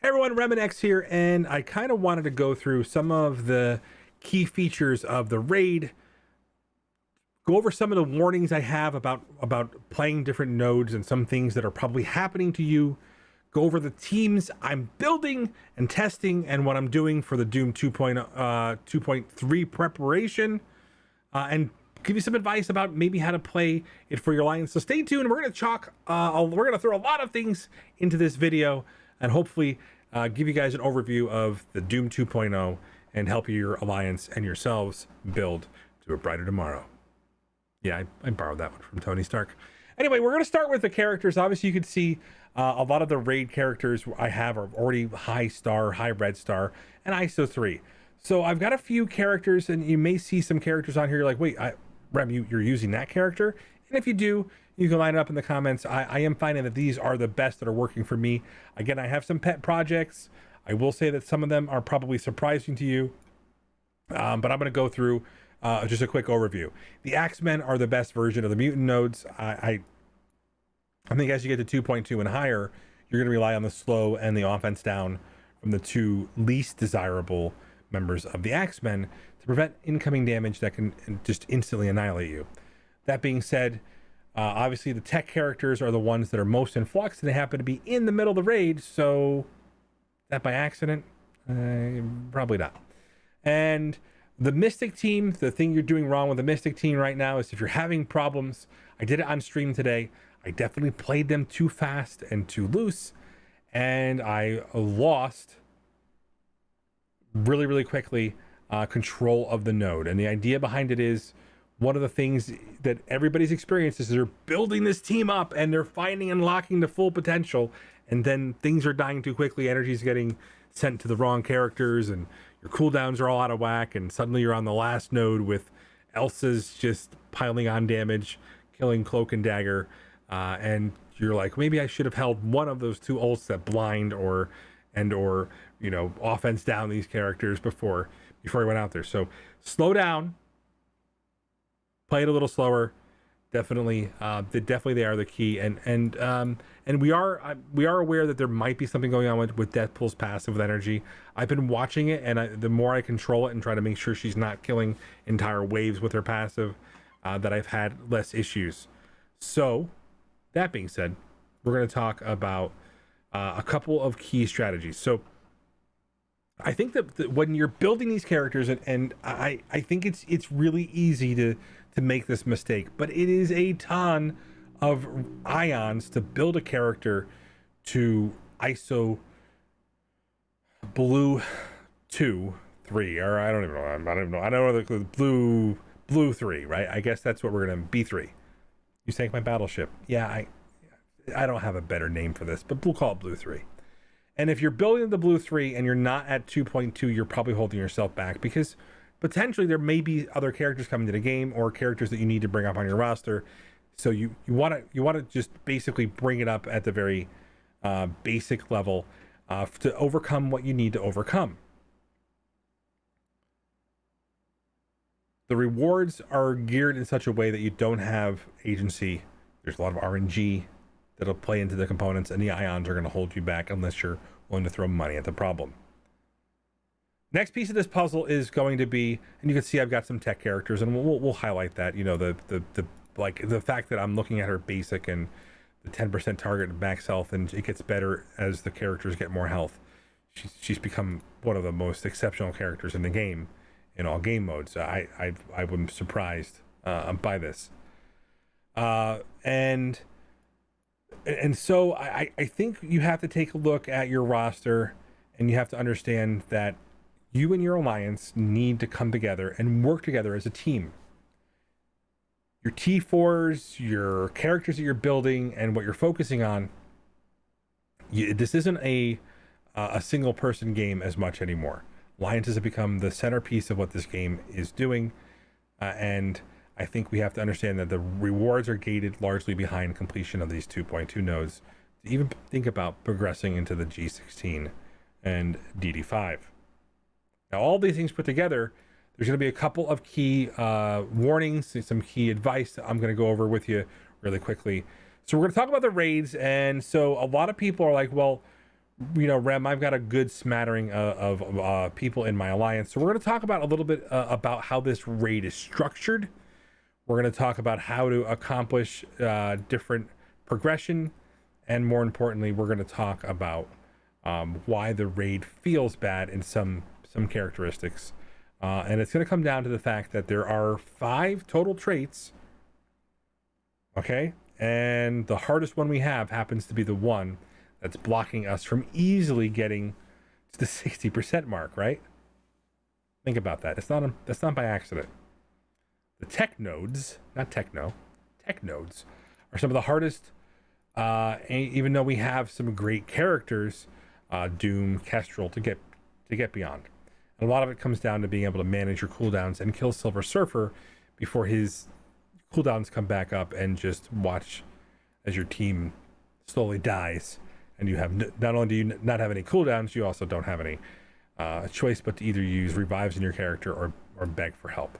Everyone, RemanX here, and I kind of wanted to go through some of the key features of the raid, go over some of the warnings I have about playing different nodes and some things that are probably happening to you, go over the teams I'm building and testing and what I'm doing for the Doom 2.3 preparation, and give you some advice about maybe how to play it for your alliance. So stay tuned. We're going to throw a lot of things into this video and hopefully give you guys an overview of the Doom 2.0 and help your alliance and yourselves build to a brighter tomorrow. Yeah, I borrowed that one from Tony Stark. Anyway, we're going to start with the characters. Obviously, you can see a lot of the raid characters I have are already high red star, and ISO 3. So I've got a few characters, and you may see some characters on here. You're like, wait, Rem, you're using that character? And if you do, you can line it up in the comments. I am finding that these are the best that are working for me. Again, I have some pet projects. I will say that some of them are probably surprising to you, but I'm going to go through just a quick overview. The Axemen are the best version of the mutant nodes. I think as you get to 2.2 and higher, you're going to rely on the slow and the offense down from the two least desirable members of the Axemen to prevent incoming damage that can just instantly annihilate you. That being said, obviously the tech characters are the ones that are most in flux, and they happen to be in the middle of the raid, so that by accident? Probably not. And the Mystic team, the thing you're doing wrong with the Mystic team right now is if you're having problems, I did it on stream today, I definitely played them too fast and too loose, and I lost really quickly control of the node. And the idea behind it is, one of the things that everybody's experienced is they're building this team up and they're finding and unlocking the full potential, and then things are dying too quickly, energy's getting sent to the wrong characters, and your cooldowns are all out of whack, and suddenly you're on the last node with Elsa's just piling on damage, killing Cloak and Dagger, and you're like, maybe I should have held one of those two ults that blind or offense down these characters before I went out there. So slow down, play it a little slower. Definitely they are the key, and we are aware that there might be something going on with Deathpool's passive with energy. I've been watching it, and the more I control it and try to make sure she's not killing entire waves with her passive, that I've had less issues. So that being said, we're going to talk about a couple of key strategies. So I think that when you're building these characters, and I think it's really easy to make this mistake, but it is a ton of ions to build a character to ISO blue 2, 3, or I don't even know. I don't know the blue 3, right? I guess that's what we're gonna B3. You sank my battleship. Yeah, I don't have a better name for this, but we'll call it blue 3. And if you're building the blue 3 and you're not at 2.2, you're probably holding yourself back, because potentially there may be other characters coming to the game or characters that you need to bring up on your roster. So you want to just basically bring it up at the very basic level to overcome what you need to overcome. The rewards are geared in such a way that you don't have agency. There's a lot of RNG that'll play into the components, and the ions are going to hold you back unless you're willing to throw money at the problem. Next piece of this puzzle is going to be, and you can see I've got some tech characters, and we'll highlight that. The fact that I'm looking at her basic and the 10% target max health, and it gets better as the characters get more health. She's become one of the most exceptional characters in the game in all game modes. I was surprised by this, and so I think you have to take a look at your roster, and you have to understand that you and your alliance need to come together and work together as a team. Your T4s, your characters that you're building, and what you're focusing on, this isn't a single person game as much anymore. Alliances have become the centerpiece of what this game is doing, and I think we have to understand that the rewards are gated largely behind completion of these 2.2 nodes to even think about progressing into the G16 and DD5. Now, all these things put together, there's going to be a couple of key warnings, some key advice that I'm going to go over with you really quickly. So we're going to talk about the raids. And so a lot of people are like, well, Rem, I've got a good smattering of people in my alliance. So we're going to talk about a little bit about how this raid is structured. We're going to talk about how to accomplish different progression. And more importantly, we're going to talk about why the raid feels bad in some characteristics. And it's going to come down to the fact that there are 5 total traits. Okay? And the hardest one we have happens to be the one that's blocking us from easily getting to the 60% mark, right? Think about that. That's not by accident. The tech nodes, not techno, tech nodes are some of the hardest, even though we have some great characters, Doom, Kestrel, to get beyond. And a lot of it comes down to being able to manage your cooldowns and kill Silver Surfer before his cooldowns come back up, and just watch as your team slowly dies. And you have not only do you not have any cooldowns, you also don't have any choice but to either use revives in your character or beg for help.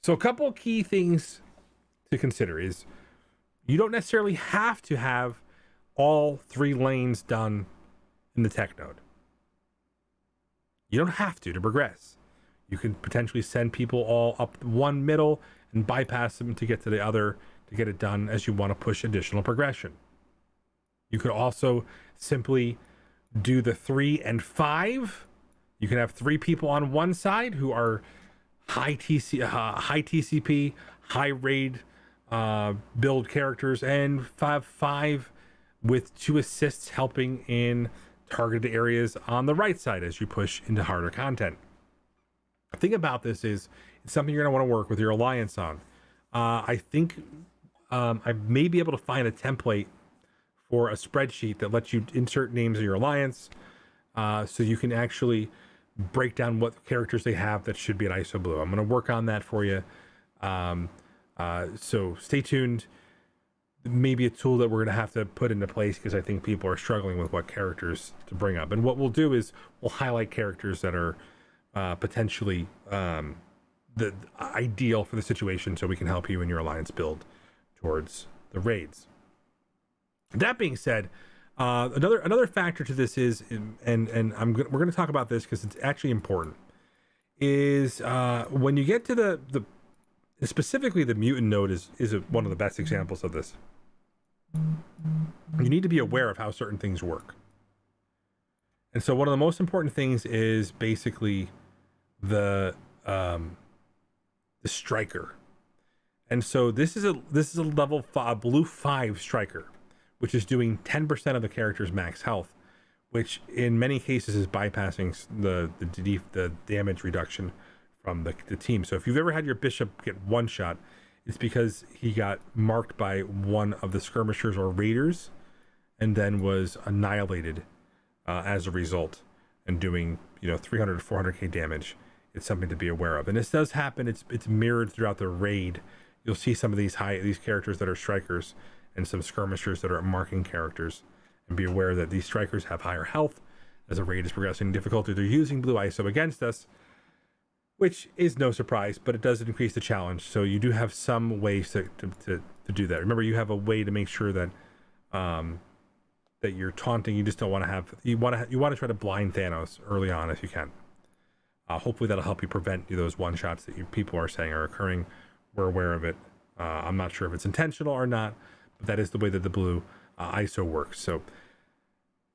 So a couple of key things to consider is you don't necessarily have to have all 3 lanes done in the tech node. You don't have to progress. You can potentially send people all up one middle and bypass them to get to the other to get it done as you want to push additional progression. You could also simply do the 3 and 5. You can have 3 people on one side who are high TCP, high raid build characters, and 5 with 2 assists helping in targeted areas on the right side as you push into harder content. The thing about this is it's something you're going to want to work with your alliance on. I think I may be able to find a template for a spreadsheet that lets you insert names of your alliance, so you can actually break down what characters they have that should be at ISO Blue. I'm going to work on that for you. So stay tuned. Maybe a tool that we're going to have to put into place, because I think people are struggling with what characters to bring up. And what we'll do is we'll highlight characters that are potentially the ideal for the situation, so we can help you and your alliance build towards the raids. That being said, another factor to this is, and we're going to talk about this because it's actually important, is when you get to the specifically the mutant node is one of the best examples of this. You need to be aware of how certain things work. And so one of the most important things is basically the striker. And so this is a level 5, blue 5 striker, which is doing 10% of the character's max health, which in many cases is bypassing the damage reduction from the team. So if you've ever had your bishop get one shot, it's because he got marked by one of the skirmishers or raiders and then was annihilated as a result, and doing 300 to 400k damage. It's something to be aware of, and this does happen. It's mirrored throughout the raid. You'll see some of these characters that are strikers and some skirmishers that are marking characters, and be aware that these strikers have higher health as the raid is progressing in difficulty. They're using blue ISO against us, which is no surprise, but it does increase the challenge. So you do have some ways to do that. Remember, you have a way to make sure that that you're taunting. You just don't want to have, you want to try to blind Thanos early on if you can. Hopefully that'll help you prevent those one shots that people are saying are occurring. We're aware of it. I'm not sure if it's intentional or not, but that is the way that the blue ISO works. So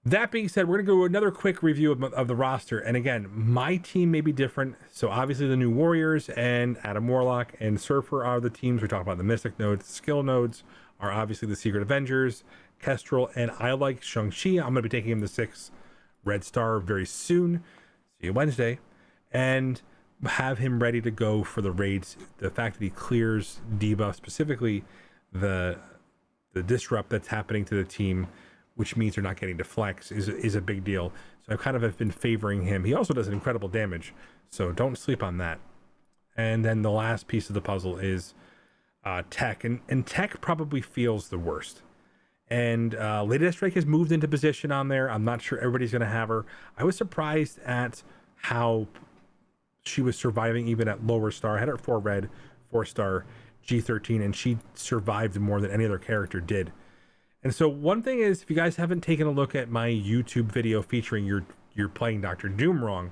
that being said, we're going to go another quick review of the roster. And again, my team may be different. So obviously the new Warriors and Adam Warlock and Surfer are the teams. We talk about the Mystic nodes. The skill nodes are obviously the Secret Avengers, Kestrel, and I like Shang-Chi. I'm going to be taking him to 6 Red Star very soon. See you Wednesday. And have him ready to go for the raids. The fact that he clears debuff, specifically the disrupt that's happening to the team, which means they're not getting to flex, is a big deal. So I kind of have been favoring him. He also does an incredible damage, so don't sleep on that. And then the last piece of the puzzle is tech, and tech probably feels the worst. And Lady Deathstrike has moved into position on there. I'm not sure everybody's going to have her. I was surprised at how she was surviving even at lower star. I had her at 4 red, 4 star, G13, and she survived more than any other character did. And so one thing is, if you guys haven't taken a look at my YouTube video featuring you're playing Dr. Doom wrong,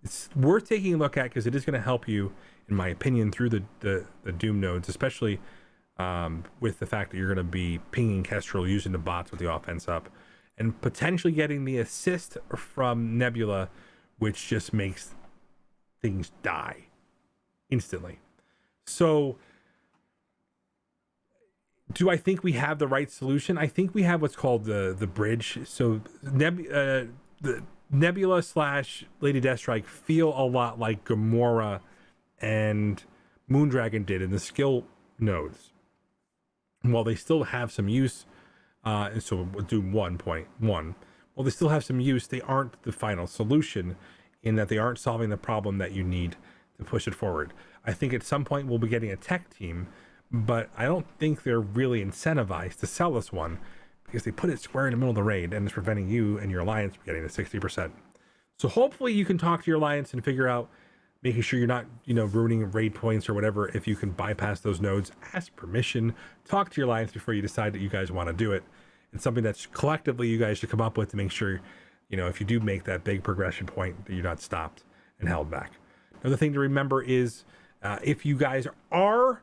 it's worth taking a look at because it is going to help you, in my opinion, through the Doom nodes, especially with the fact that you're going to be pinging Kestrel using the bots with the offense up, and potentially getting the assist from Nebula, which just makes things die instantly. So do I think we have the right solution? I think we have what's called the bridge. So the Nebula / Lady Deathstrike feel a lot like Gamora and Moondragon did in the skill nodes. While they still have some use, and so we'll do 1.1. While they still have some use, they aren't the final solution in that they aren't solving the problem that you need to push it forward. I think at some point we'll be getting a tech team, but I don't think they're really incentivized to sell us one because they put it square in the middle of the raid and it's preventing you and your alliance from getting to 60%. So hopefully you can talk to your alliance and figure out, making sure you're not, ruining raid points or whatever. If you can bypass those nodes, ask permission, talk to your alliance before you decide that you guys want to do it. It's something that's collectively you guys should come up with to make sure, if you do make that big progression point, that you're not stopped and held back. Another thing to remember is if you guys are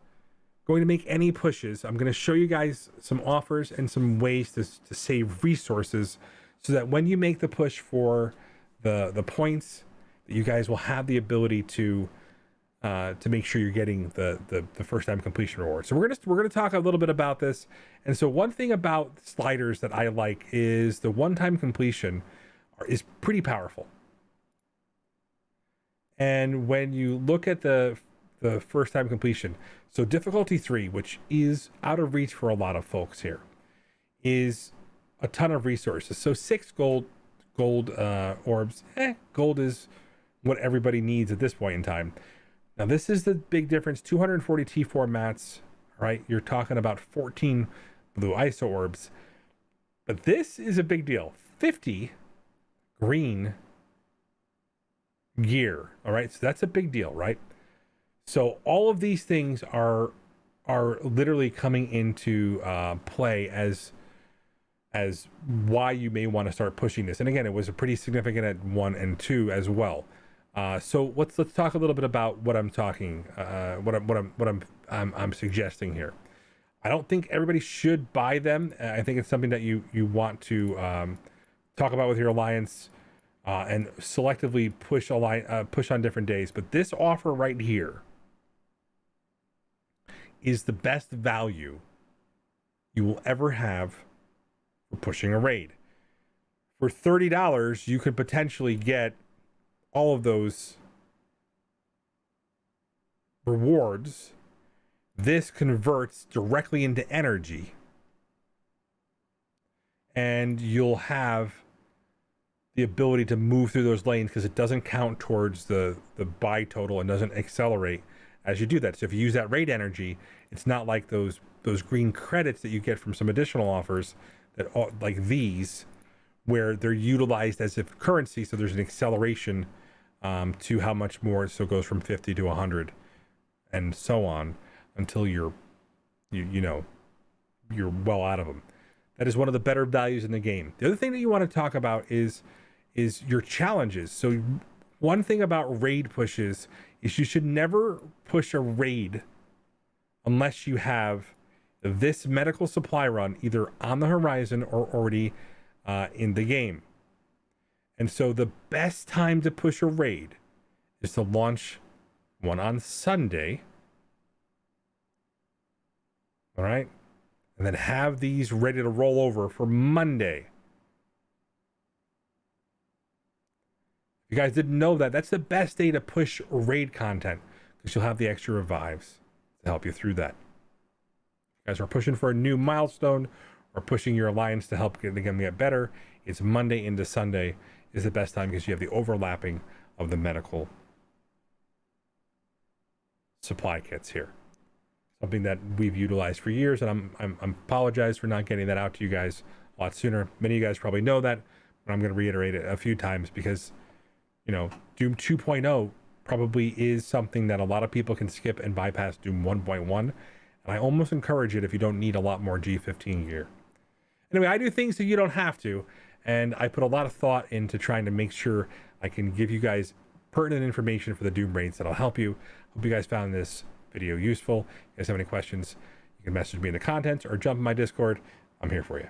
going to make any pushes, I'm going to show you guys some offers and some ways to save resources so that when you make the push for the points, that you guys will have the ability to make sure you're getting the first time completion reward. So we're gonna talk a little bit about this. And so one thing about sliders that I like is the one-time completion is pretty powerful. And when you look at the first time completion, so difficulty 3, which is out of reach for a lot of folks here, is a ton of resources. So 6 gold orbs. Gold is what everybody needs at this point in time. Now this is the big difference. 240 T4 mats. All right, you're talking about 14 blue ISO orbs, but this is a big deal. 50 green gear. All right, so that's a big deal, right? So all of these things are literally coming into play as why you may want to start pushing this. And again, it was a pretty significant at 1 and 2 as well. So let's talk a little bit about what I'm talking, what I'm suggesting here. I don't think everybody should buy them. I think it's something that you want to talk about with your alliance and selectively push on different days. But this offer right here is the best value you will ever have for pushing a raid. For $30, you could potentially get all of those rewards. This converts directly into energy, and you'll have the ability to move through those lanes because it doesn't count towards the buy total and doesn't accelerate as you do that. So if you use that raid energy, it's not like those green credits that you get from some additional offers that like these, where they're utilized as if currency. So there's an acceleration to how much more. So it goes from 50 to 100 and so on until you're well out of them. That is one of the better values in the game. The other thing that you want to talk about is your challenges. So one thing about raid pushes is you should never push a raid unless you have this medical supply run either on the horizon or already in the game. And so the best time to push a raid is to launch one on Sunday. All right. And then have these ready to roll over for Monday. If you guys didn't know that, that's the best day to push raid content because you'll have the extra revives to help you through that. If you guys are pushing for a new milestone or pushing your alliance to help get better, it's Monday into Sunday is the best time because you have the overlapping of the medical supply kits here. Something that we've utilized for years, and I'm apologize for not getting that out to you guys a lot sooner. Many of you guys probably know that, but I'm going to reiterate it a few times because, Doom 2.0 probably is something that a lot of people can skip and bypass Doom 1.1, and I almost encourage it if you don't need a lot more G15 gear. Anyway, I do things so you don't have to, and I put a lot of thought into trying to make sure I can give you guys pertinent information for the Doom raids that'll help you. Hope you guys found this video useful. If you guys have any questions, you can message me in the comments or jump in my Discord. I'm here for you.